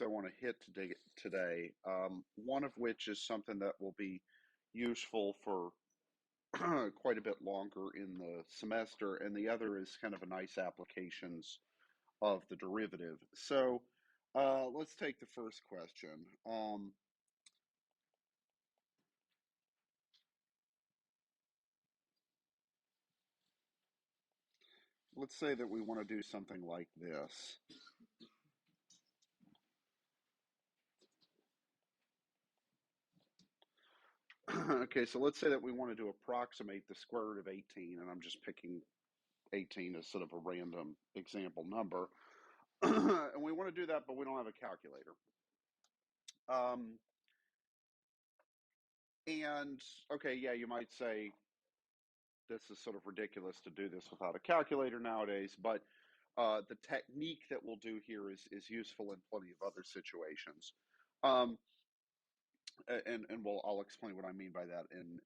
I want to hit today. One of which is something that will be useful for quite a bit longer in the semester, and the other is kind of a nice applications of the derivative. So let's take the first question. Let's say that we want to do something like this. Okay, so let's say that we wanted to approximate the square root of 18, and I'm just picking 18 as sort of a random example number. And we want to do that, but we don't have a calculator. And okay, yeah, you might say this is sort of ridiculous to do this without a calculator nowadays, but the technique that we'll do here is useful in plenty of other situations. And I'll explain what I mean by that in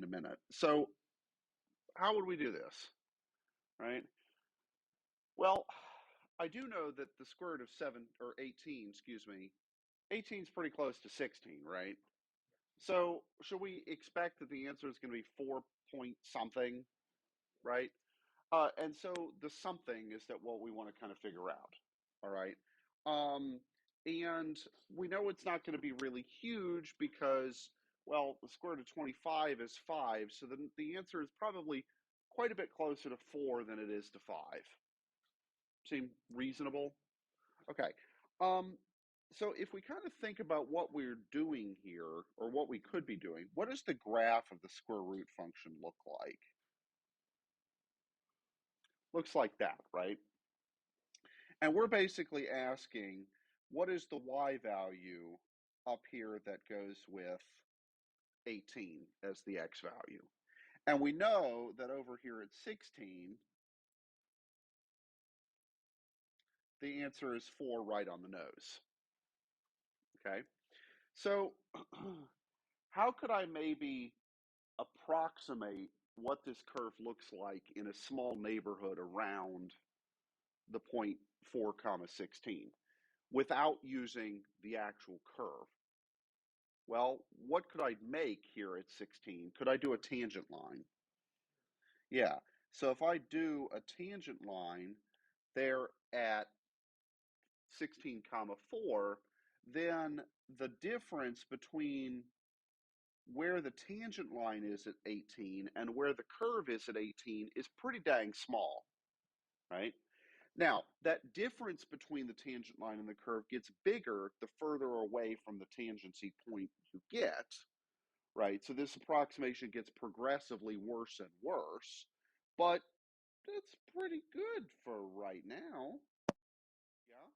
a minute. So how would we do this, right? Well, I do know that the square root of 18, 18 is pretty close to 16, right? So should we expect that the answer is going to be 4 point something, right? And so the something is that what we want to kind of figure out, all right? And we know it's not going to be really huge because, well, the square root of 25 is 5, so the answer is probably quite a bit closer to 4 than it is to 5. Seem reasonable? Okay. So if we kind of think about what we're doing here, or what we could be doing, what does the graph of the square root function look like? Looks like that, right? And we're basically asking, what is the y value up here that goes with 18 as the x value? And we know that over here at 16, the answer is 4 right on the nose. Okay, so how could I maybe approximate what this curve looks like in a small neighborhood around the point 4 comma 16 without using the actual curve? Well, what could I make here at 16? Could I do a tangent line? Yeah, so if I do a tangent line there at 16 comma 4, then the difference between where the tangent line is at 18 and where the curve is at 18 is pretty dang small, right? Now, that difference between the tangent line and the curve gets bigger the further away from the tangency point you get, right? So this approximation gets progressively worse and worse, but that's pretty good for right now. Yeah?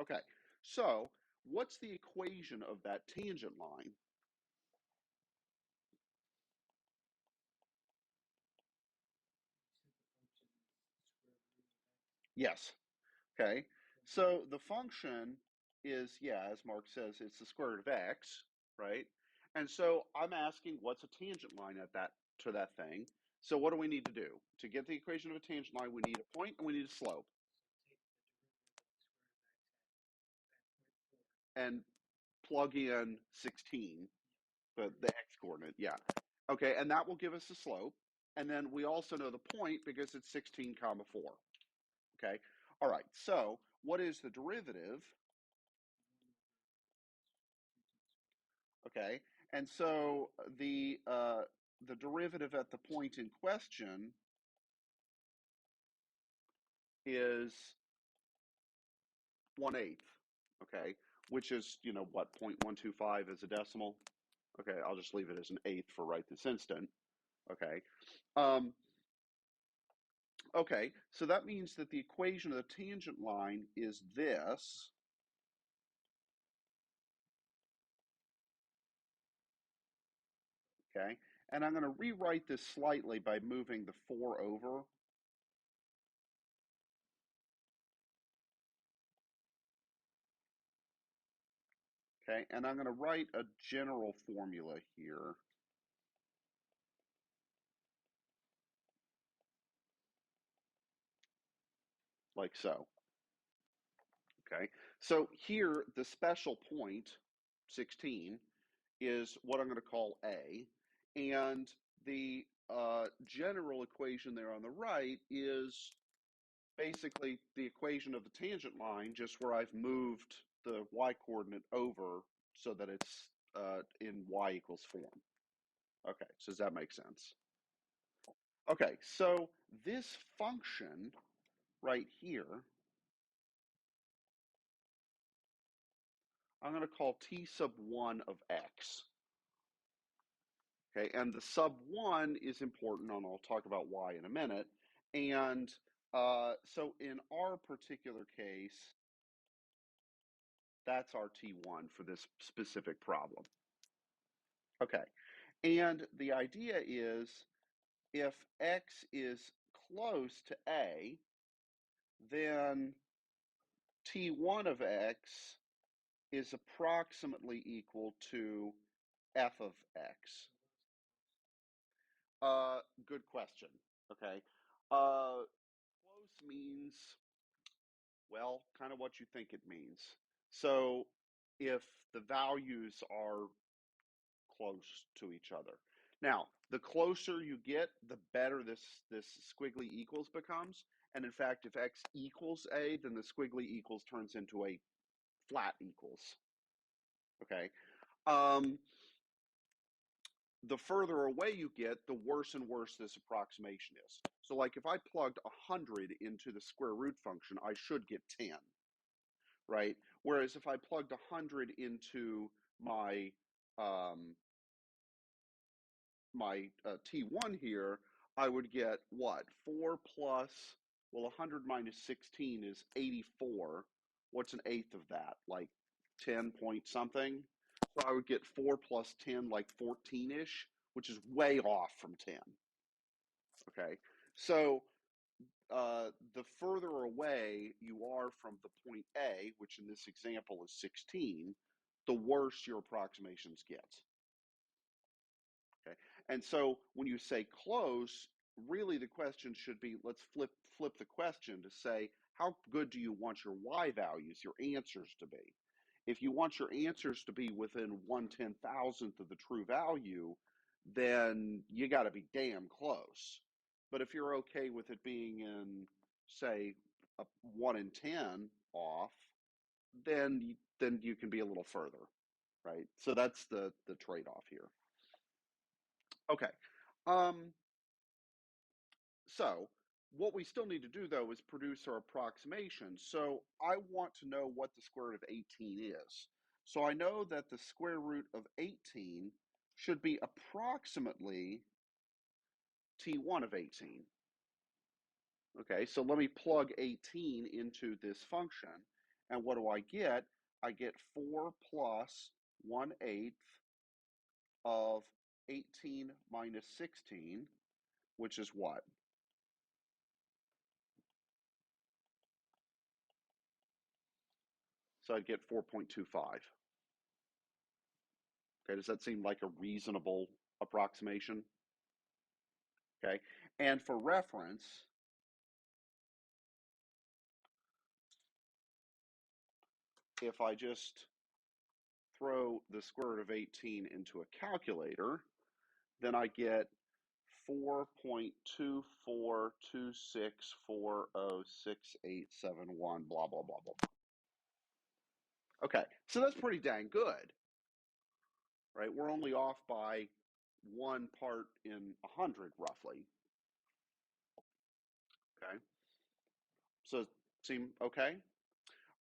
Okay, so what's the equation of that tangent line? Yes. Okay, so the function is, yeah, as Mark says, it's the square root of x, right? And so I'm asking what's a tangent line at that to that thing. So what do we need to do? To get the equation of a tangent line, we need a point and we need a slope. And plug in 16, the x coordinate, yeah. Okay, and that will give us the slope. And then we also know the point because it's 16 comma 4. Okay, all right, so what is the derivative? Okay, and so the derivative at the point in question is 1/8. Okay, which is, you know, what, 0.125 is a decimal. Okay, I'll just leave it as an eighth for right this instant. Okay. Okay, so that means that the equation of the tangent line is this. Okay, and I'm going to rewrite this slightly by moving the 4 over. Okay, and I'm going to write a general formula here. Like so. Okay, So here, the special point, 16, is what I'm going to call A, and the general equation there on the right is basically the equation of the tangent line, just where I've moved the y-coordinate over so that it's in y equals form. Okay, so does that make sense? Okay, so this function right here, I'm going to call t sub 1 of x. Okay, and the sub 1 is important, and I'll talk about why in a minute. And so in our particular case, that's our t1 for this specific problem. Okay, and the idea is if x is close to a, then t1 of x is approximately equal to f of x. Good question. Okay. Close means, well, kind of what you think it means. So if the values are close to each other. Now, the closer you get, the better this squiggly equals becomes. And in fact, if x equals a, then the squiggly equals turns into a flat equals. Okay. The further away you get, the worse and worse this approximation is. So like if I plugged 100 into the square root function, I should get 10, right? Whereas if I plugged 100 into my T1 here, I would get what? 4 plus, well, 100 minus 16 is 84. What's an eighth of that? Like 10 point something? So I would get 4 plus 10, like 14-ish, which is way off from 10. Okay, so the further away you are from the point A, which in this example is 16, the worse your approximations get. Okay, and so when you say close, really the question should be, let's flip the question to say, how good do you want your y values, your answers to be? If you want your answers to be within 1/10,000th of the true value, then you got to be damn close. But if you're okay with it being in, say, a 1 in 10 off, then you can be a little further, right? So that's the trade-off here. Okay. So what we still need to do, though, is produce our approximation. So I want to know what the square root of 18 is. So I know that the square root of 18 should be approximately t1 of 18. Okay, so let me plug 18 into this function. And what do I get? I get 4 plus 1/8 of 18 minus 16, which is what? So I'd get 4.25. Okay, does that seem like a reasonable approximation? Okay, and for reference, if I just throw the square root of 18 into a calculator, then I get 4.2426406871, blah, blah, blah, blah. Okay, so that's pretty dang good, right? We're only off by 1 part in 100, roughly. Okay, so seem okay?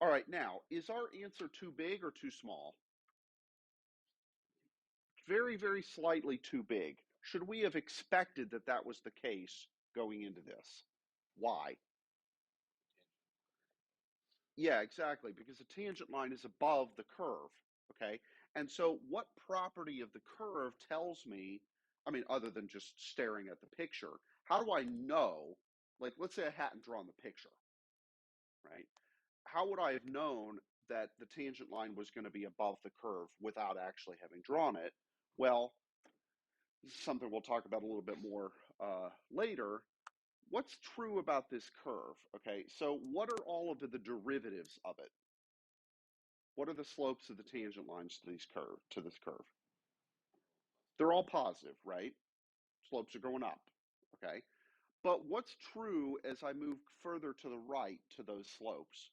All right, now, is our answer too big or too small? Very, very slightly too big. Should we have expected that that was the case going into this? Why? Yeah, exactly, because the tangent line is above the curve, okay? And so what property of the curve tells me, I mean, other than just staring at the picture, how do I know, like, let's say I hadn't drawn the picture, right? How would I have known that the tangent line was going to be above the curve without actually having drawn it? Well, this is something we'll talk about a little bit more later. What's true about this curve? Okay, so what are all of the derivatives of it? What are the slopes of the tangent lines to this curve? They're all positive, right? Slopes are going up, okay? But what's true as I move further to the right to those slopes?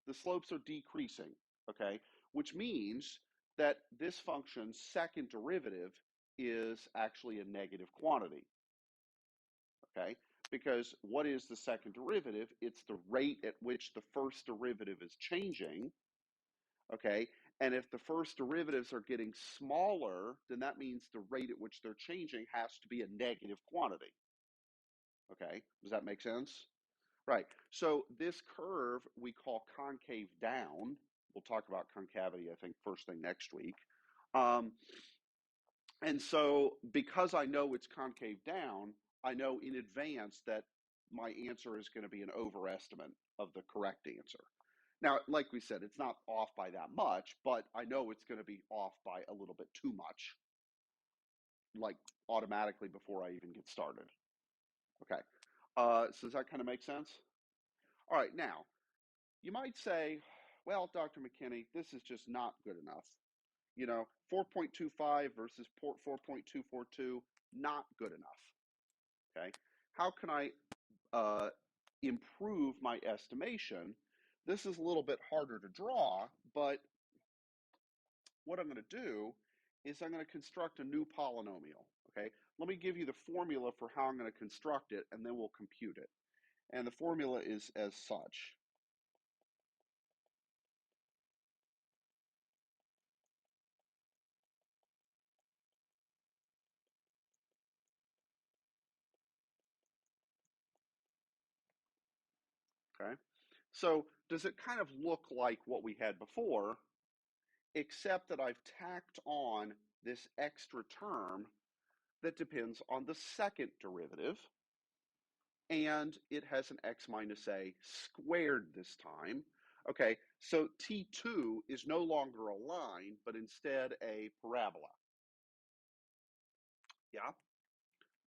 The slopes are decreasing, okay? Which means that this function's second derivative is actually a negative quantity, okay? Because what is the second derivative? It's the rate at which the first derivative is changing, okay? And if the first derivatives are getting smaller, then that means the rate at which they're changing has to be a negative quantity, okay? Does that make sense? Right. So this curve we call concave down. We'll talk about concavity, I think, first thing next week. Um, and so because I know it's concave down, I know in advance that my answer is going to be an overestimate of the correct answer. Now, like we said, it's not off by that much, but I know it's going to be off by a little bit too much, like automatically before I even get started. Okay. So does that kind of make sense? All right. Now, you might say, well, Dr. McKinney, this is just not good enough. 4.25 versus 4.242, not good enough. Okay. How can I improve my estimation? This is a little bit harder to draw, but what I'm going to do is I'm going to construct a new polynomial. Okay. Let me give you the formula for how I'm going to construct it, and then we'll compute it. And the formula is as such. Okay. So does it kind of look like what we had before, except that I've tacked on this extra term that depends on the second derivative, and it has an x minus a squared this time. Okay, so T2 is no longer a line, but instead a parabola. Yeah,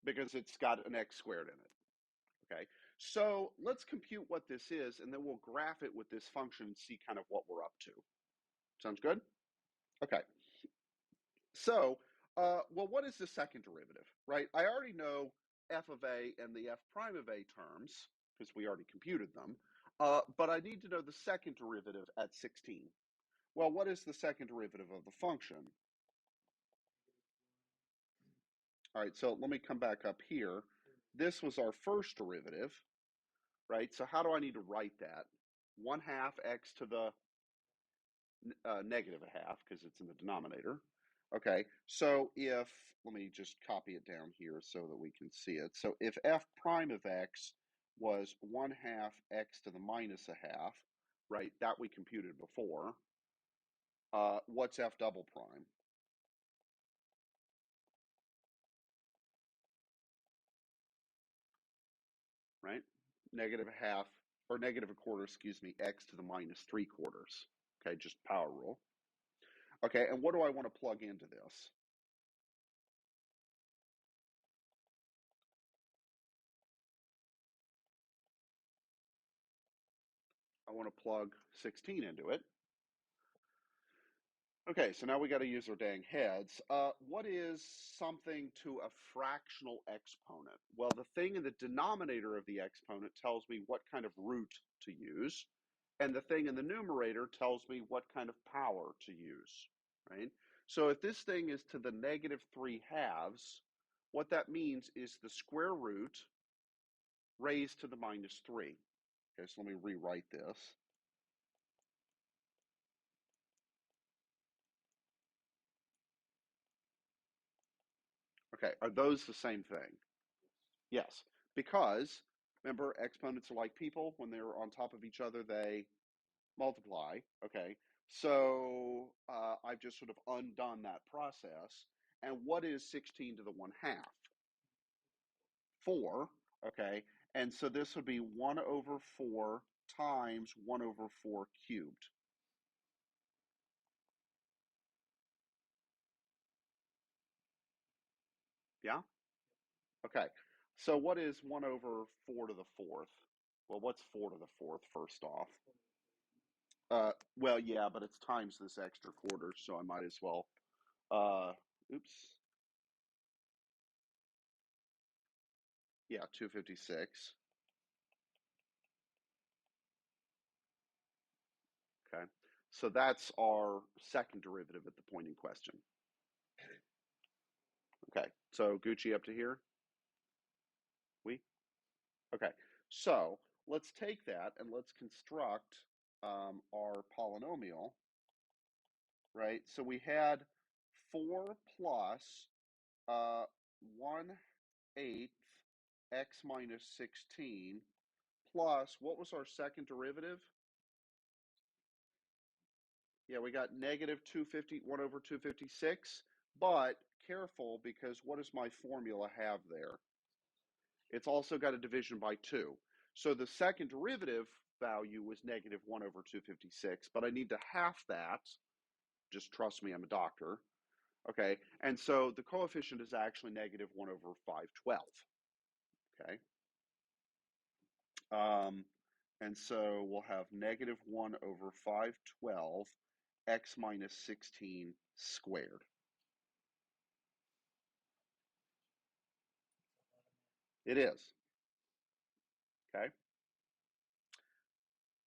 because it's got an x squared in it. Okay, so let's compute what this is, and then we'll graph it with this function and see kind of what we're up to. Sounds good? Okay. So, well, what is the second derivative, right? I already know f of a and the f prime of a terms because we already computed them, but I need to know the second derivative at 16. Well, what is the second derivative of the function? All right, so let me come back up here. This was our first derivative, right? So how do I need to write that? 1/2 x to the negative a half because it's in the denominator. Okay, so if, let me just copy it down here so that we can see it. So if f prime of x was 1/2 x to the minus a half, right, that we computed before, what's f double prime? Right? Negative a half, or negative a quarter, excuse me, x to the minus 3/4. Okay, just power rule. Okay, and what do I want to plug into this? I want to plug 16 into it. Okay, so now we got to use our dang heads. What is something to a fractional exponent? Well, the thing in the denominator of the exponent tells me what kind of root to use, and the thing in the numerator tells me what kind of power to use, right? So if this thing is to the negative 3/2, what that means is the square root raised to the minus 3. Okay, so let me rewrite this. Okay, are those the same thing? Yes, because remember, exponents are like people. When they're on top of each other, they multiply. Okay, so I've just sort of undone that process. And what is 16 to the 1/2? 4. Okay, and so this would be 1/4 times 1/4 cubed. Yeah? Okay, so what is 1/4 to the 4th? Well, what's 4 to the 4th first off? Well, yeah, but it's times this extra quarter, so I might as well. Oops. Yeah, 256. Okay. So that's our second derivative at the point in question. Okay. So Gucci up to here? We? Okay. So let's take that and let's construct our polynomial, right? So we had 4 plus 1/8 x minus 16 plus, what was our second derivative? Yeah, we got negative 1 over 256, but careful, because what does my formula have there? It's also got a division by 2. So the second derivative value was negative 1 over 256, but I need to half that. Just trust me, I'm a doctor. Okay, and so the coefficient is actually negative 1 over 512. Okay. And so we'll have negative 1 over 512 x minus 16 squared. It is. Okay.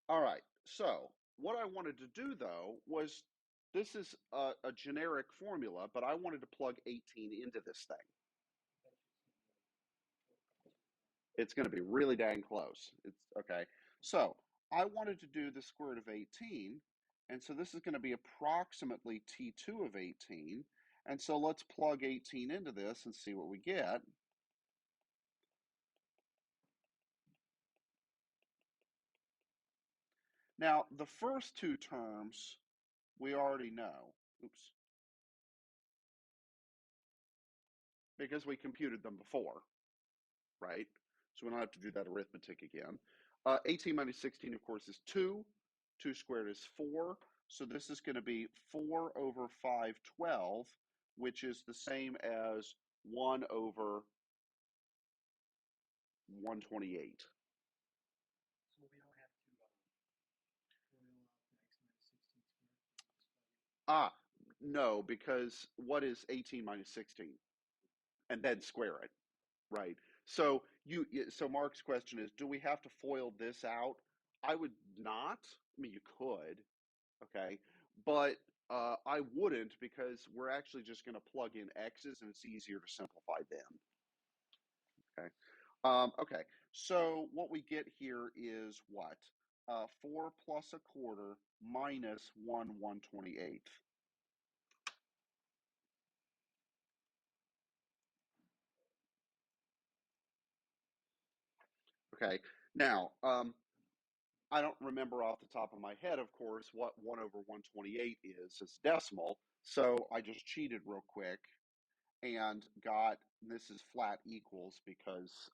All right. So what I wanted to do, though, was, this is a generic formula, but I wanted to plug 18 into this thing. It's going to be really dang close. It's okay. So I wanted to do the square root of 18. And so this is going to be approximately T2 of 18. And so let's plug 18 into this and see what we get. Now, the first two terms we already know. Oops. Because we computed them before, right? So we don't have to do that arithmetic again. 18 minus 16, of course, is 2. 2 squared is 4. So this is going to be 4 over 512, which is the same as 1 over 128. So we don't have to FOIL out the x minus 16 squared. No, because what is 18 minus 16? And then square it, right? So Mark's question is, do we have to FOIL this out? I would not. I mean, you could, okay, but I wouldn't, because we're actually just going to plug in x's and it's easier to simplify them. Okay. Okay. So what we get here is what? 4 plus a quarter minus 1/128. Okay. Now, I don't remember off the top of my head, of course, what 1 over 128 is as decimal. So I just cheated real quick and got, this is flat equals because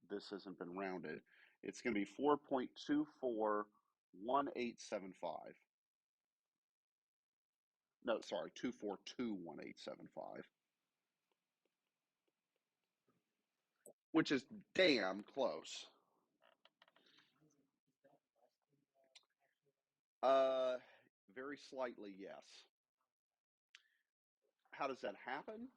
this hasn't been rounded. It's going to be 4.241875. No, sorry, 2421875, which is damn close. Very slightly, yes. How does that happen?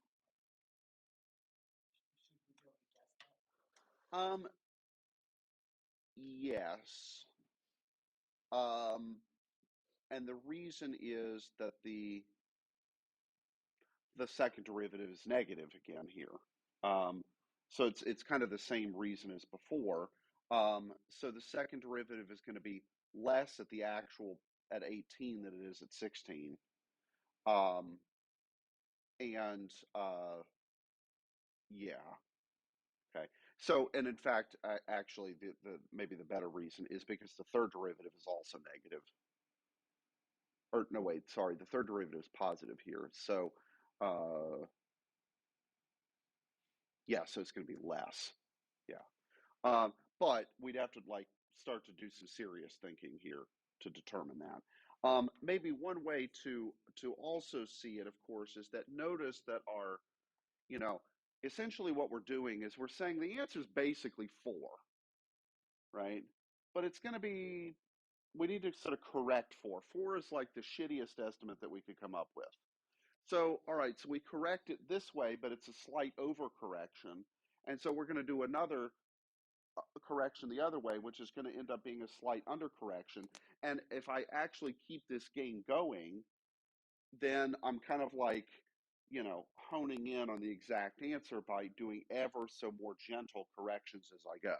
Yes. And the reason is that the second derivative is negative again here. So it's kind of the same reason as before. So the second derivative is going to be less at the actual at 18 than it is at 16. And yeah. Okay. So, and in fact, actually, the maybe the better reason is because the third derivative is also negative. Or no, wait, sorry, the third derivative is positive here. So, yeah, so it's going to be less. Yeah. But we'd have to like start to do some serious thinking here to determine that. Maybe one way to also see it, of course, is that notice that our, you know, essentially what we're doing is we're saying the answer is basically 4, right? But it's going to be we need to sort of correct 4. 4 is like the shittiest estimate that we could come up with. So, all right, so we correct it this way, but it's a slight overcorrection. And so we're going to do another correction the other way, which is going to end up being a slight undercorrection. And if I actually keep this game going, then I'm kind of like, honing in on the exact answer by doing ever so more gentle corrections as I go.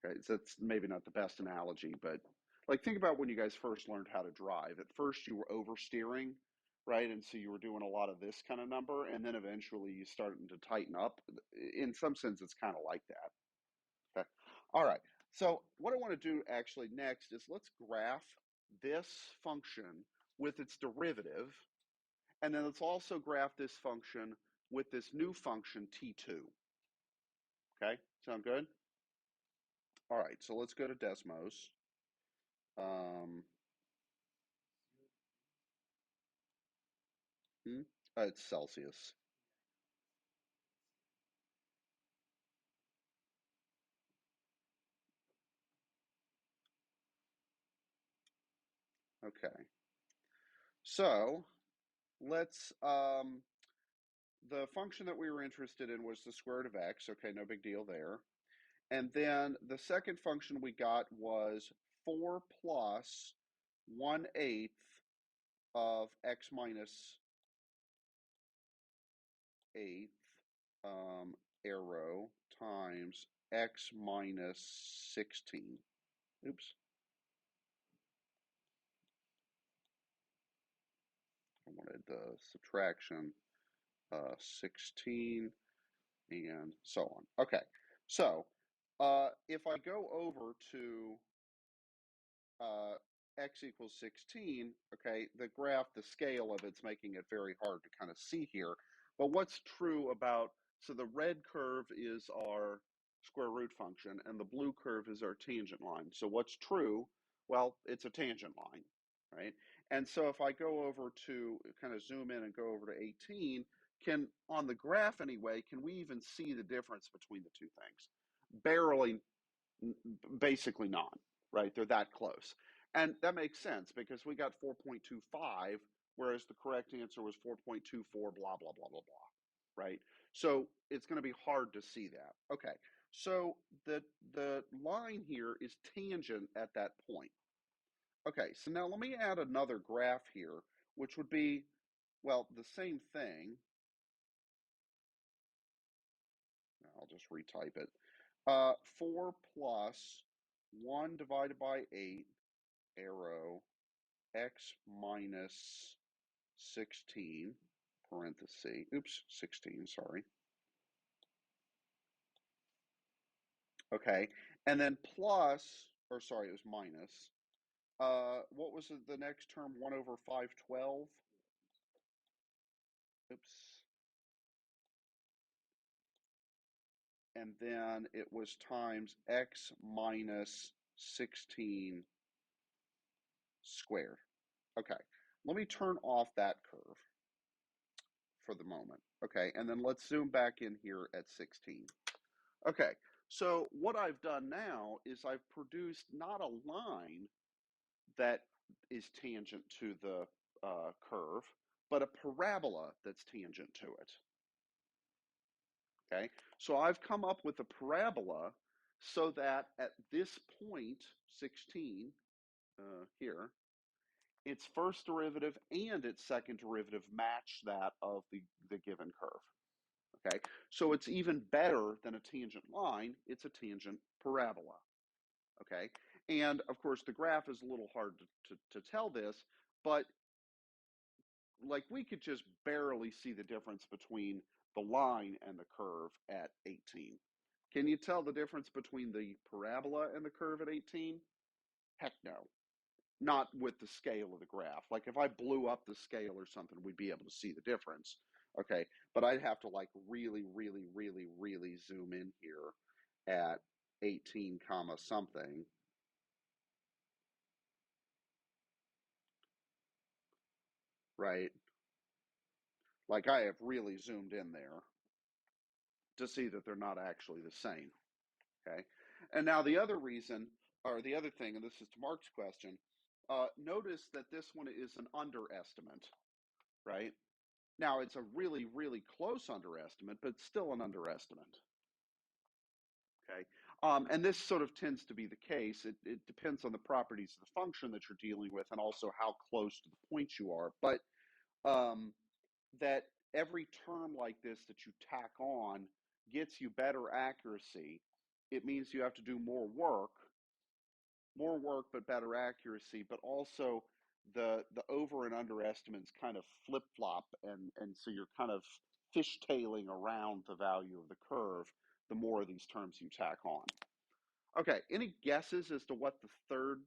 Okay, so that's maybe not the best analogy, but like think about when you guys first learned how to drive. At first you were oversteering, right? And so you were doing a lot of this kind of number, and then eventually you started to tighten up. In some sense, it's kind of like that. Okay. All right. So what I want to do actually next is let's graph this function with its derivative, and then let's also graph this function with this new function t2. Okay, sound good? All right, so let's go to Desmos. It's Celsius. Okay. So let's, the function that we were interested in was the square root of x. Okay, no big deal there. And then the second function we got was 4 plus 1/8 of x minus 8 arrow times x minus 16. Oops. I wanted the subtraction 16 and so on. Okay, so if I go over to x equals 16, okay, the graph, the scale of it's making it very hard to kind of see here. But what's true about, so the red curve is our square root function and the blue curve is our tangent line. So what's true? Well, it's a tangent line, right? And so if I go over to kind of zoom in and go over to 18, on the graph anyway, can we even see the difference between the two things? Barely, basically not, right? They're that close. And that makes sense because we got 4.25, whereas the correct answer was 4.24, blah, blah, blah, blah, blah, right? So it's going to be hard to see that. Okay, so the line here is tangent at that point. Okay, so now let me add another graph here, which would be, well, the same thing. I'll just retype it. 4 plus 1 divided by 8 arrow x minus 16 parenthesis, oops, 16, sorry. Okay, and then plus, or sorry, it was minus. What was the next term? 1 over 512? Oops. And then it was times x minus 16 squared. Okay, let me turn off that curve for the moment. Okay, and then let's zoom back in here at 16. Okay, so what I've done now is I've produced not a line that is tangent to the curve, but a parabola that's tangent to it. Okay, so I've come up with a parabola so that at this point, 16, here, its first derivative and its second derivative match that of the given curve. Okay, so it's even better than a tangent line, it's a tangent parabola. Okay, and of course the graph is a little hard to tell this, but like we could just barely see the difference between the line and the curve at 18. Can you tell the difference between the parabola and the curve at 18? Heck no. Not with the scale of the graph. Like if I blew up the scale or something, we'd be able to see the difference. Okay, but I'd have to like really, really, really, really zoom in here at 18 comma something. Right? Like I have really zoomed in there to see that they're not actually the same. Okay, and now the other reason or the other thing, and this is to Mark's question, notice that this one is an underestimate, right? Now, it's a really, really close underestimate, but still an underestimate. Okay, and this sort of tends to be the case. It depends on the properties of the function that you're dealing with and also how close to the points you are. But that every term like this that you tack on gets you better accuracy. It means you have to do more work but better accuracy, but also the over and under estimates kind of flip flop, and so you're kind of fishtailing around the value of the curve the more of these terms you tack on. Okay, any guesses as to what the third,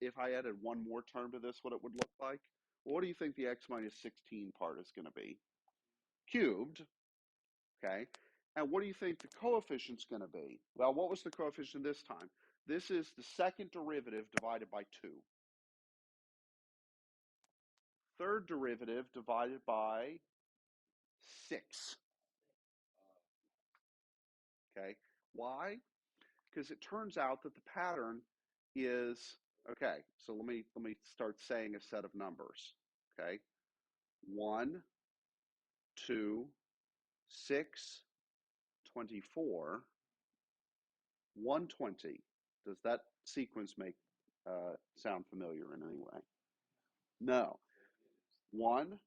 if I added one more term to this, what it would look like? Well, what do you think the x minus 16 part is going to be? Cubed, okay? And what do you think the coefficient's going to be? Well, what was the coefficient this time? This is the second derivative divided by 2. Third derivative divided by 6. Okay, why? Because it turns out that the pattern is, okay, so let me start saying a set of numbers. Okay, 1, 2, 6, 24, 120. Does that sequence make sound familiar in any way? No. 1,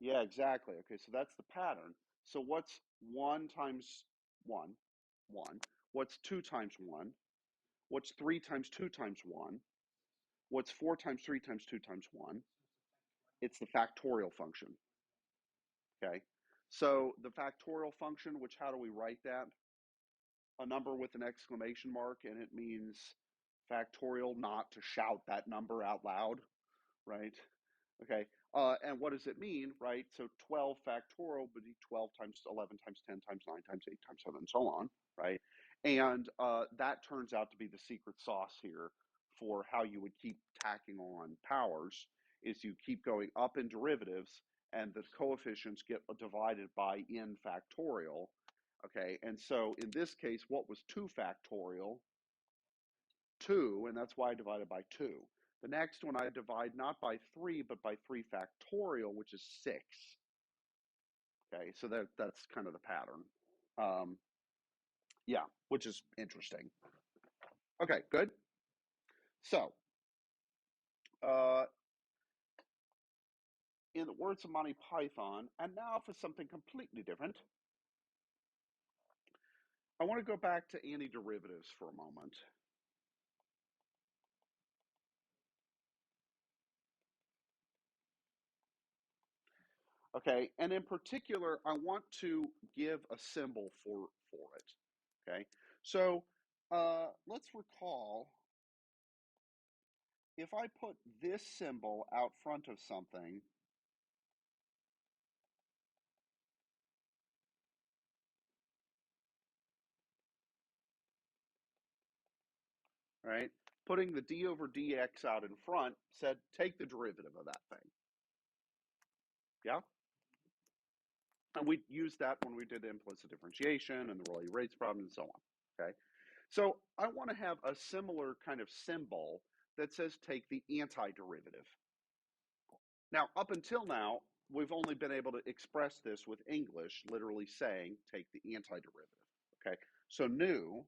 yeah, exactly. Okay, so that's the pattern. So what's 1 times 1? 1. What's 2 times 1? What's 3 times 2 times 1? What's 4 times 3 times 2 times 1? It's the factorial function. Okay, so the factorial function, which, how do we write that? A number with an exclamation mark, and it means factorial, not to shout that number out loud, right? Okay, and what does it mean, right? So 12 factorial would be 12 times 11 times 10 times 9 times 8 times 7 and so on, right? And that turns out to be the secret sauce here for how you would keep tacking on powers, is you keep going up in derivatives and the coefficients get divided by n factorial, okay? And so in this case, what was 2 factorial? 2, and that's why I divided by 2. The next one I divide not by 3, but by 3 factorial, which is 6. Okay, so that's kind of the pattern. Yeah, which is interesting. Okay, good. So, in the words of Monty Python, and now for something completely different, I want to go back to antiderivatives for a moment. Okay, and in particular, I want to give a symbol for it. Okay, so let's recall, if I put this symbol out front of something, right, putting the d over dx out in front said take the derivative of that thing. Yeah? And we used that when we did implicit differentiation and the Rayleigh rates problem and so on. Okay? So I want to have a similar kind of symbol that says take the antiderivative. Now, up until now, we've only been able to express this with English, literally saying take the antiderivative. Okay, so new,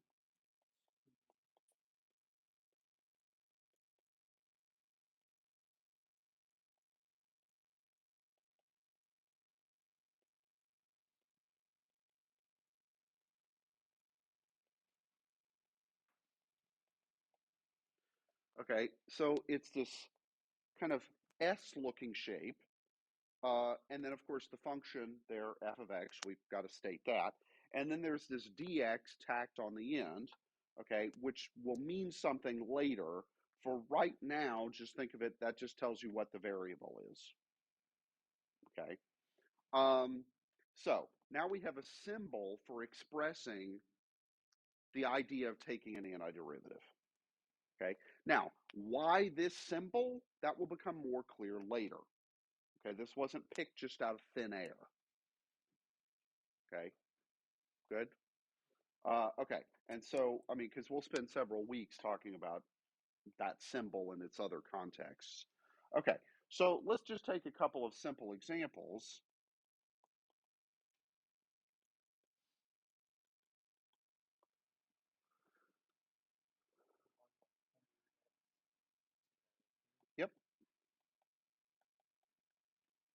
okay, so it's this kind of S-looking shape, and then of course the function there, f of x, we've got to state that, and then there's this dx tacked on the end, okay, which will mean something later. For right now, just think of it, that just tells you what the variable is, okay? So now we have a symbol for expressing the idea of taking an antiderivative. Okay. Now, why this symbol? That will become more clear later. Okay. This wasn't picked just out of thin air. Okay. Good. Okay, and so, I mean, because we'll spend several weeks talking about that symbol and its other contexts. Okay, so let's just take a couple of simple examples. Yep,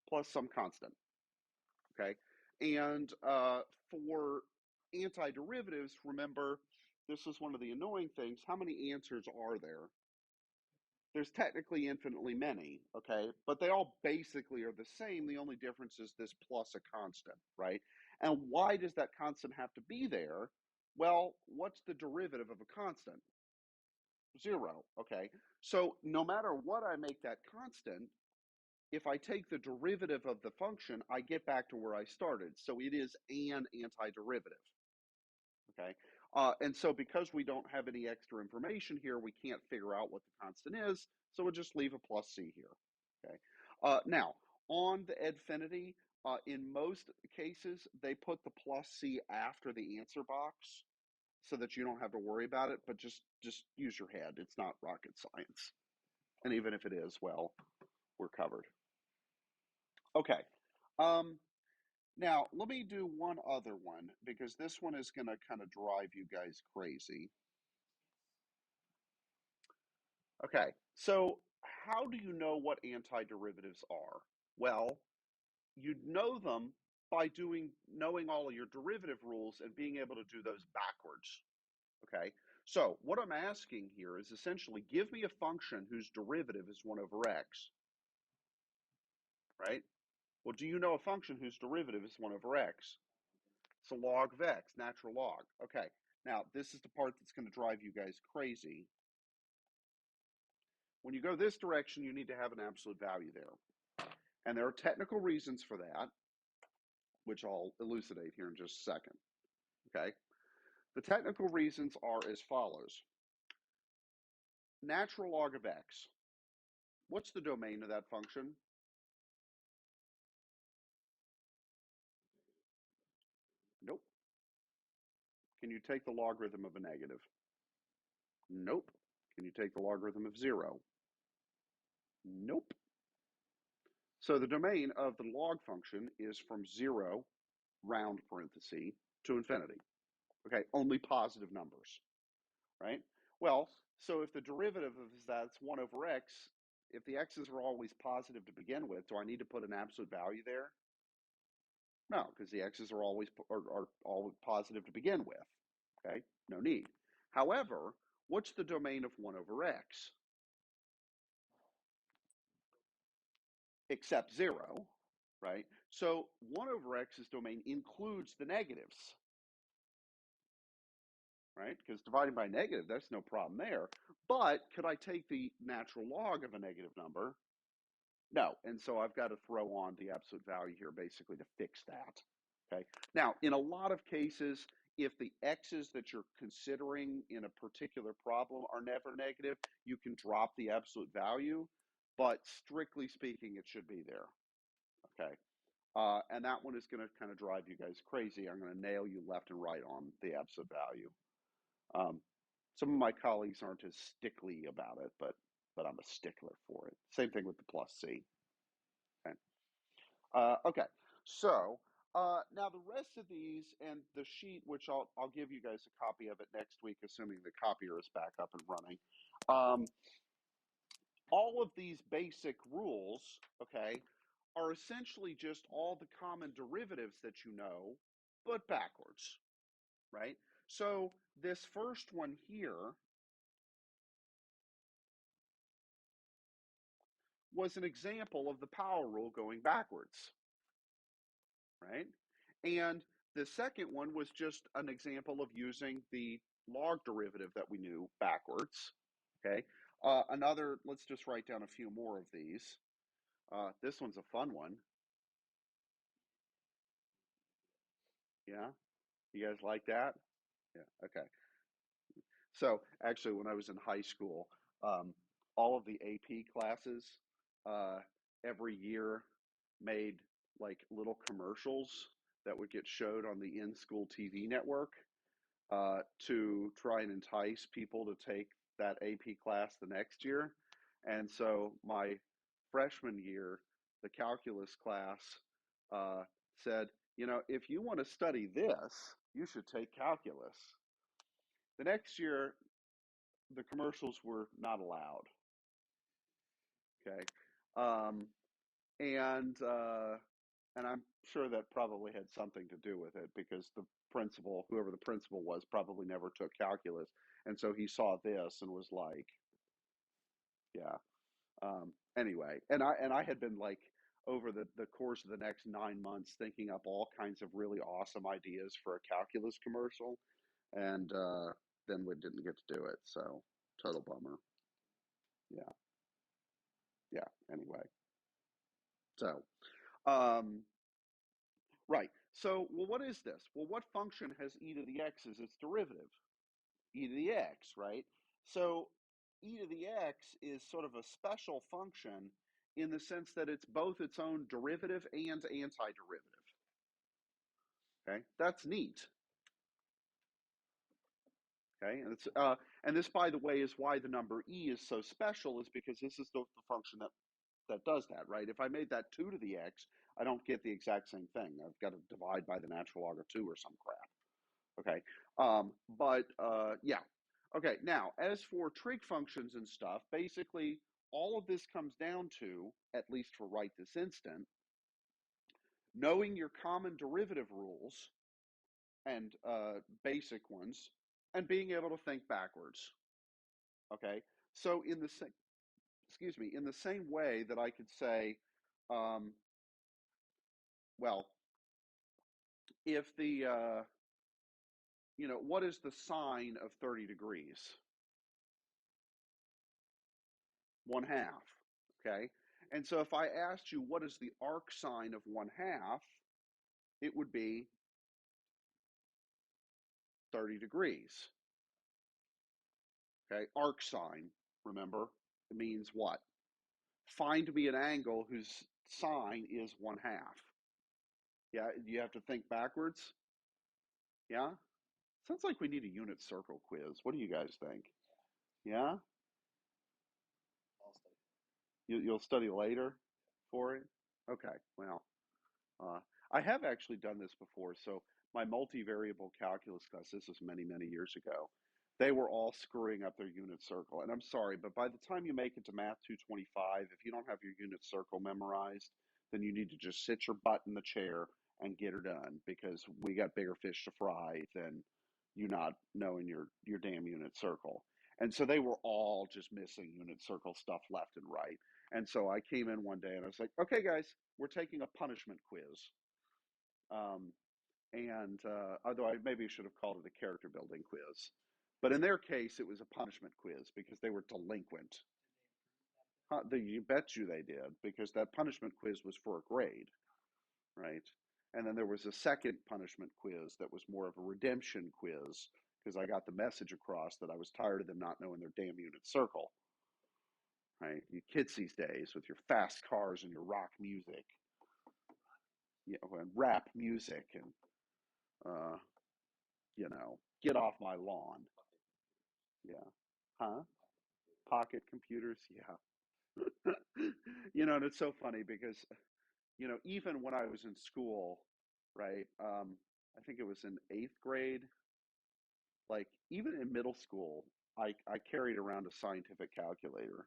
plus some constant. Okay, and for antiderivatives, remember, this is one of the annoying things. How many answers are there? There's technically infinitely many, okay? But they all basically are the same. The only difference is this plus a constant, right? And why does that constant have to be there? Well, what's the derivative of a constant? Zero, okay? So no matter what I make that constant, if I take the derivative of the function, I get back to where I started. So it is an antiderivative. Okay. And so because we don't have any extra information here, we can't figure out what the constant is. So we'll just leave a plus c here. Okay. Now, on the Edfinity, in most cases, they put the plus c after the answer box so that you don't have to worry about it, but just use your head. It's not rocket science. And even if it is, well, we're covered. Okay. Um, Now, let me do one other one because this one is going to kind of drive you guys crazy. Okay, so how do you know what antiderivatives are? Well, you know them by knowing all of your derivative rules and being able to do those backwards. Okay, so what I'm asking here is essentially give me a function whose derivative is 1 over x, right? Well, do you know a function whose derivative is 1 over x? It's a log of x, natural log. Okay, now this is the part that's going to drive you guys crazy. When you go this direction, you need to have an absolute value there. And there are technical reasons for that, which I'll elucidate here in just a second. Okay. The technical reasons are as follows. Natural log of x. What's the domain of that function? Nope. Can you take the logarithm of a negative? Nope. Can you take the logarithm of 0? Nope. So the domain of the log function is from 0, round parenthesis, to infinity. Okay, only positive numbers, right? Well, so if the derivative of that's 1 over x, if the x's are always positive to begin with, do I need to put an absolute value there? No, because the x's are always positive to begin with. Okay, no need. However, what's the domain of 1 over x? Except 0, right? So 1 over x's domain includes the negatives, right? Because dividing by negative, that's no problem there. But could I take the natural log of a negative number? No. And so I've got to throw on the absolute value here basically to fix that. Okay. Now, in a lot of cases, if the x's that you're considering in a particular problem are never negative, you can drop the absolute value. But strictly speaking, it should be there. Okay. And that one is going to kind of drive you guys crazy. I'm going to nail you left and right on the absolute value. Um, some of my colleagues aren't as stickly about it, but I'm a stickler for it. Same thing with the plus C. Okay. Okay. So now the rest of these and the sheet, which I'll give you guys a copy of it next week, assuming the copier is back up and running. Um, all of these basic rules, okay, are essentially just all the common derivatives that you know, but backwards, right? So this first one here was an example of the power rule going backwards, right? And the second one was just an example of using the log derivative that we knew backwards, okay? Let's just write down a few more of these. This one's a fun one. Yeah? You guys like that? Yeah, okay. So actually, when I was in high school, all of the AP classes uh, every year made like little commercials that would get showed on the in-school TV network. to try and entice people to take that AP class the next year. And so my freshman year, the calculus class said, you know, if you want to study this, you should take calculus. The next year, the commercials were not allowed. Okay. Um, and I'm sure that probably had something to do with it because the principal, whoever the principal was, probably never took calculus, and so he saw this and was like, "Yeah." Anyway, and I had been like over the course of the next 9 months thinking up all kinds of really awesome ideas for a calculus commercial, and then we didn't get to do it. So total bummer. Yeah, yeah. Anyway, so um, right. So, well, what is this? Well, what function has e to the x as its derivative? E to the x, right? So, e to the x is sort of a special function in the sense that it's both its own derivative and antiderivative. Okay, that's neat. Okay, and this, by the way, is why the number e is so special, is because this is the function that does that, right? If I made that 2 to the x, I don't get the exact same thing. I've got to divide by the natural log of 2 or some crap. Okay. Yeah. Okay. Now, as for trig functions and stuff, basically all of this comes down to, at least for right this instant, knowing your common derivative rules and basic ones, and being able to think backwards. Okay. So in the same, excuse me, in the same way that I could say, um, well, if what is the sine of 30 degrees? 1/2. Okay. And so if I asked you what is the arc sine of 1/2, it would be 30 degrees. Okay. Arc sine, remember, it means what? Find me an angle whose sine is 1/2. Yeah. You have to think backwards. Yeah. Sounds like we need a unit circle quiz. What do you guys think? Yeah. You'll study later for it? Okay. Well, Uh, I have actually done this before. So my multivariable calculus class, this was many, many years ago, they were all screwing up their unit circle. And I'm sorry, but by the time you make it to Math 225, if you don't have your unit circle memorized, then you need to just sit your butt in the chair and get her done because we got bigger fish to fry than you not knowing your damn unit circle. And so they were all just missing unit circle stuff left and right. And so I came in one day and I was like, okay, guys, we're taking a punishment quiz. Um, and although I maybe should have called it a character building quiz. But in their case, it was a punishment quiz because they were delinquent. You bet you they did, because that punishment quiz was for a grade, right? And then there was a second punishment quiz that was more of a redemption quiz because I got the message across that I was tired of them not knowing their damn unit circle, right? You kids these days with your fast cars and your rock music, and rap music, and uh, get off my lawn. Yeah. Huh? Pocket computers? Yeah. And it's so funny because, even when I was in school, right? I think it was in eighth grade, like even in middle school, I carried around a scientific calculator.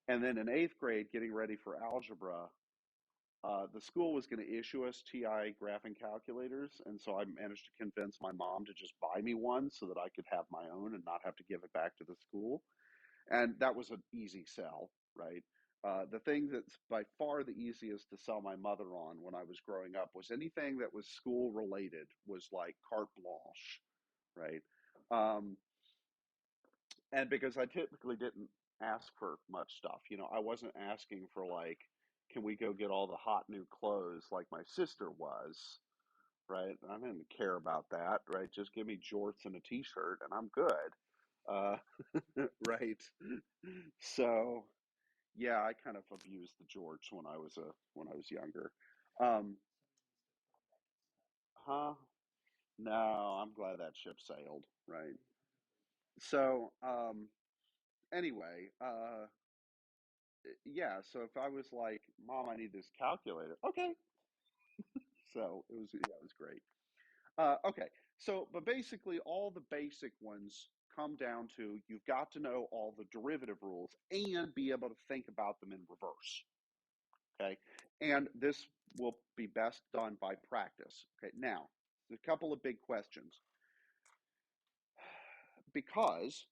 And then in eighth grade, getting ready for algebra, the school was going to issue us TI graphing calculators. And so I managed to convince my mom to just buy me one so that I could have my own and not have to give it back to the school. And that was an easy sell, right? The thing that's by far the easiest to sell my mother on when I was growing up was anything that was school related was like carte blanche, right? Um, and because I typically didn't ask for much stuff, I wasn't asking for like, can we go get all the hot new clothes like my sister was, right? I didn't care about that, right? Just give me jorts and a t-shirt and I'm good. Uh, right. So yeah, I kind of abused the jorts when I was younger. Um, huh? No, I'm glad that ship sailed, right? So, anyway, yeah, so if I was like, Mom, I need this calculator. Okay. So it was great. Okay. So, but basically all the basic ones come down to you've got to know all the derivative rules and be able to think about them in reverse. Okay. And this will be best done by practice. Okay. Now, a couple of big questions. Because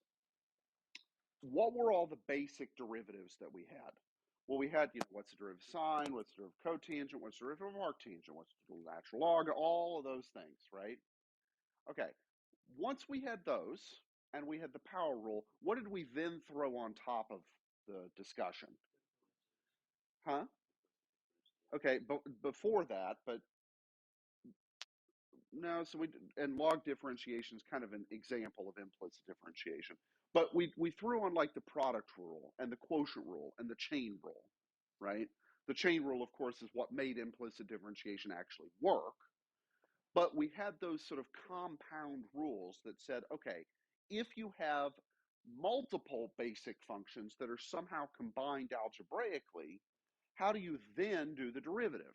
what were all the basic derivatives that we had? Well, we had, what's the derivative of sine, what's the derivative of cotangent, what's the derivative of arctangent, what's the natural log, all of those things, right? Okay. Once we had those and we had the power rule, what did we then throw on top of the discussion? Huh? Okay, but before that, but no, so and log differentiation is kind of an example of implicit differentiation. But we threw on like the product rule and the quotient rule and the chain rule, right? The chain rule, of course, is what made implicit differentiation actually work. But we had those sort of compound rules that said, okay, if you have multiple basic functions that are somehow combined algebraically, how do you then do the derivative?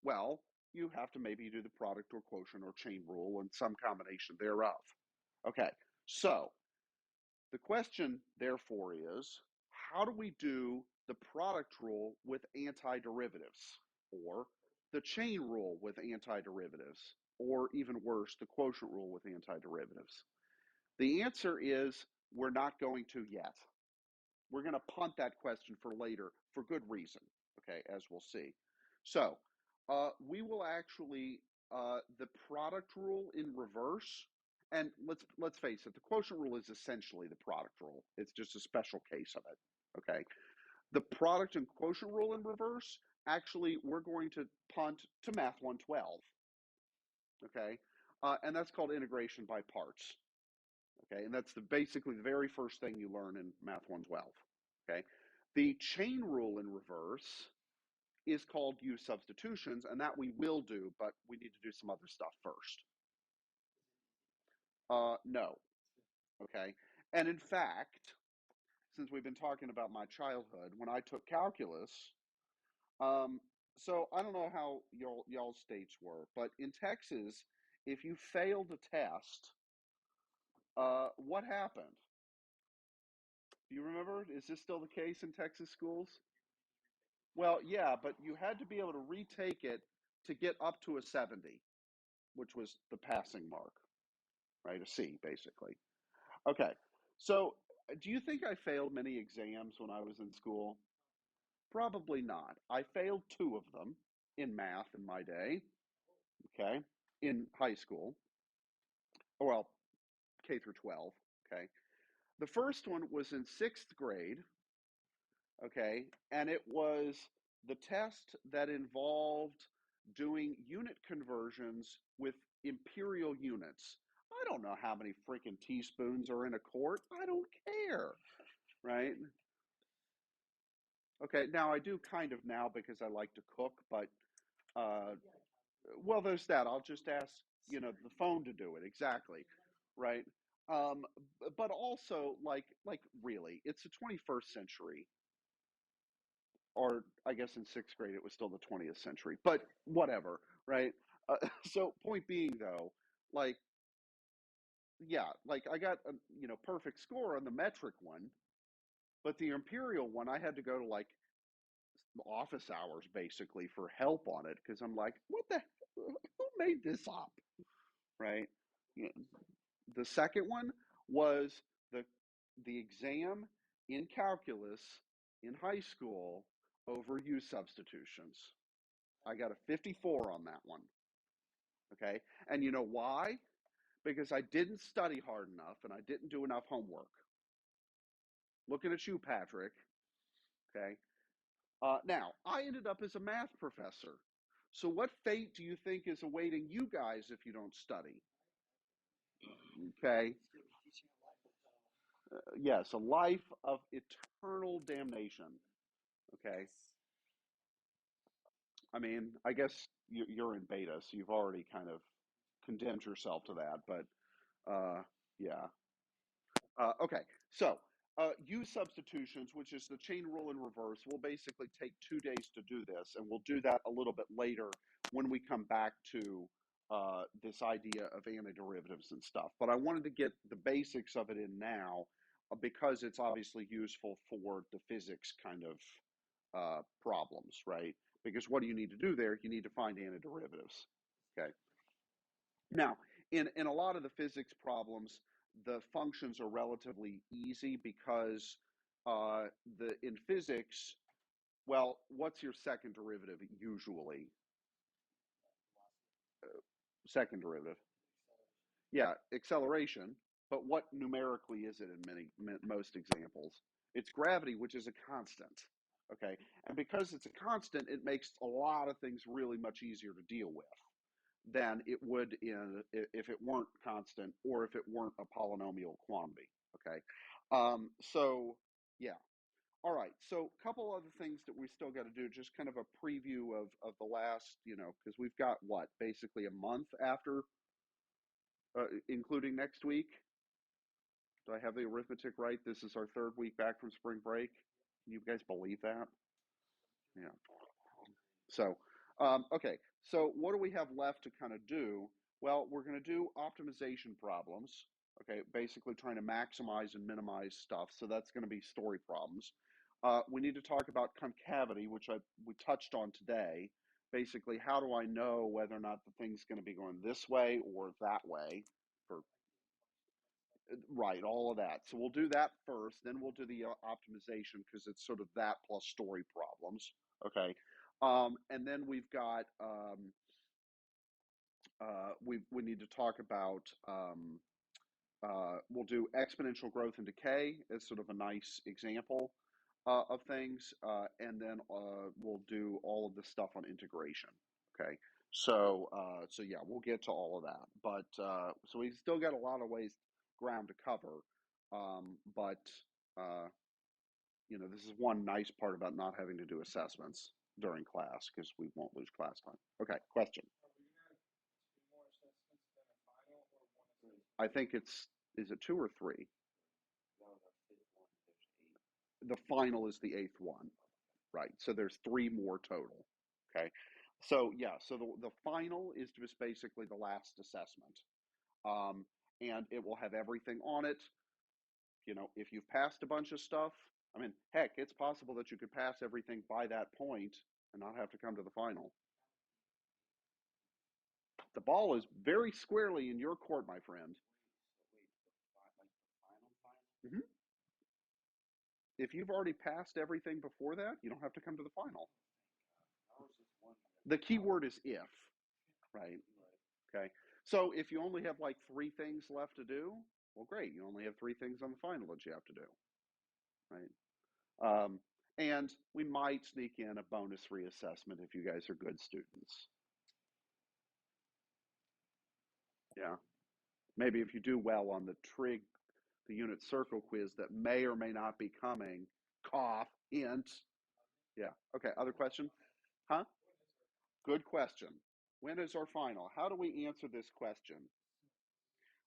Well, you have to maybe do the product or quotient or chain rule and some combination thereof. Okay, so the question therefore is, how do we do the product rule with antiderivatives? Or the chain rule with antiderivatives? Or even worse, the quotient rule with antiderivatives? The answer is we're not going to yet. We're going to punt that question for later for good reason, okay, as we'll see. So we will actually, the product rule in reverse, and let's face it, the quotient rule is essentially the product rule. It's just a special case of it, okay? The product and quotient rule in reverse, actually, we're going to punt to Math 112, okay? And that's called integration by parts. Okay, and that's basically the very first thing you learn in Math 112. Okay, the chain rule in reverse is called use substitutions, and that we will do, but we need to do some other stuff first. No. Okay, and in fact, since we've been talking about my childhood, when I took calculus, um, so I don't know how y'all states were, but in Texas, if you failed a test, what happened? Do you remember? Is this still the case in Texas schools? Well, yeah, but you had to be able to retake it to get up to a 70, which was the passing mark, right? A C, basically. Okay. So, do you think I failed many exams when I was in school? Probably not. I failed two of them in math in my day, okay, in high school, well, K through 12, okay. The first one was in sixth grade, okay, and it was the test that involved doing unit conversions with imperial units. I don't know how many freaking teaspoons are in a quart. I don't care, right? Okay, now I do kind of now because I like to cook, but uh, well, there's that. I'll just ask, the phone to do it exactly, right? Um, but also, like really, it's the 21st century, or I guess in sixth grade it was still the 20th century, but whatever, right? So point being though, like, yeah, like I got a perfect score on the metric one, but the imperial one I had to go to like office hours basically for help on it because I'm like, what the who made this up, right? You know, the second one was the exam in calculus in high school over use substitutions. I got a 54 on that one. Okay. And you know why? Because I didn't study hard enough and I didn't do enough homework. Looking at you, Patrick. Okay. Now, I ended up as a math professor. So, what fate do you think is awaiting you guys if you don't study? Okay. Yes, a life of eternal damnation. Okay. I mean, I guess you're in beta, so you've already kind of condemned yourself to that, but yeah. Okay, so use substitutions, which is the chain rule in reverse. We'll basically take 2 days to do this, and we'll do that a little bit later when we come back to this idea of antiderivatives and stuff. But I wanted to get the basics of it in now because it's obviously useful for the physics kind of problems, right? Because what do you need to do there? You need to find antiderivatives, okay? Now, in a lot of the physics problems, the functions are relatively easy because in physics, well, what's your second derivative usually? Second derivative. Yeah, acceleration. But what numerically is it in most examples? It's gravity, which is a constant. Okay, and because it's a constant, it makes a lot of things really much easier to deal with than it would if it weren't constant or if it weren't a polynomial quantity. Okay, so yeah. All right, so a couple other things that we still got to do, just kind of a preview of the last, because we've got what, basically a month after, including next week. Do I have the arithmetic right? This is our third week back from spring break. Can you guys believe that? Yeah. So, okay, so what do we have left to kind of do? Well, we're going to do optimization problems, okay, basically trying to maximize and minimize stuff. So that's going to be story problems. We need to talk about concavity, which we touched on today. Basically, how do I know whether or not the thing's going to be going this way or that way? Right, all of that. So we'll do that first, then we'll do the optimization because it's sort of that plus story problems. Okay, and then we've got we need to talk about we'll do exponential growth and decay as sort of a nice example of things, and then we'll do all of the stuff on integration. Okay, so yeah, we'll get to all of that, but so we still got a lot of ground to cover, but this is one nice part about not having to do assessments during class because we won't lose class time. Okay, question. Are we gonna have 2 more assessments than a final, or 1 assessment? I think is it 2 or 3? No, the 5th one, there's 8. The final is the 8th one, right? So there's 3 more total. Okay, so yeah, so the final is just basically the last assessment, and it will have everything on it. If you've passed a bunch of stuff, I mean, heck, it's possible that you could pass everything by that point and not have to come to the final. The ball is very squarely in your court, my friend. Wait, like the final? Mm-hmm. If you've already passed everything before that, you don't have to come to the final. I was just wondering. The key word is if, right? Okay. So if you only have like 3 things left to do, well, great. You only have 3 things on the final that you have to do, right? And we might sneak in a bonus reassessment if you guys are good students. Yeah. Maybe if you do well on the Trig, the unit circle quiz that may or may not be coming, cough, hint. Yeah. Okay. Other question? Huh? Good question. When is our final? How do we answer this question?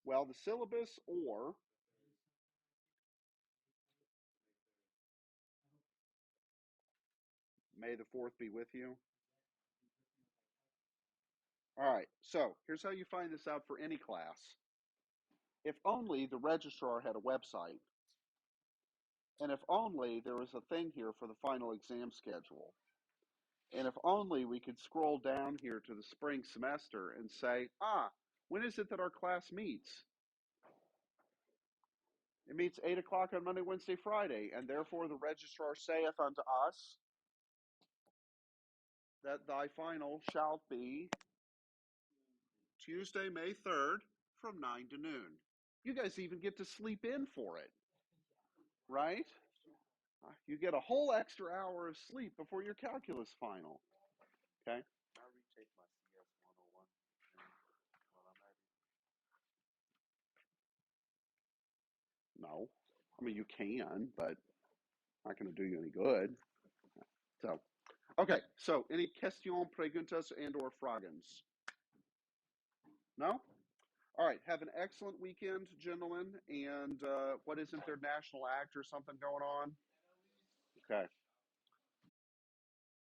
Well, the syllabus or May the 4th be with you. All right. So here's how you find this out for any class. If only the registrar had a website, and if only there was a thing here for the final exam schedule, and if only we could scroll down here to the spring semester and say, when is it that our class meets? It meets 8 o'clock on Monday, Wednesday, Friday, and therefore the registrar saith unto us that thy final shall be Tuesday, May 3rd from 9 to noon. You guys even get to sleep in for it, right? You get a whole extra hour of sleep before your calculus final. Okay? I retake my CS 101 while I'm at No. I mean, you can, but not going to do you any good. So, okay. So, any questions, preguntas, and or fragens? No? All right. Have an excellent weekend, gentlemen. And what isn't there, national act or something going on? Okay.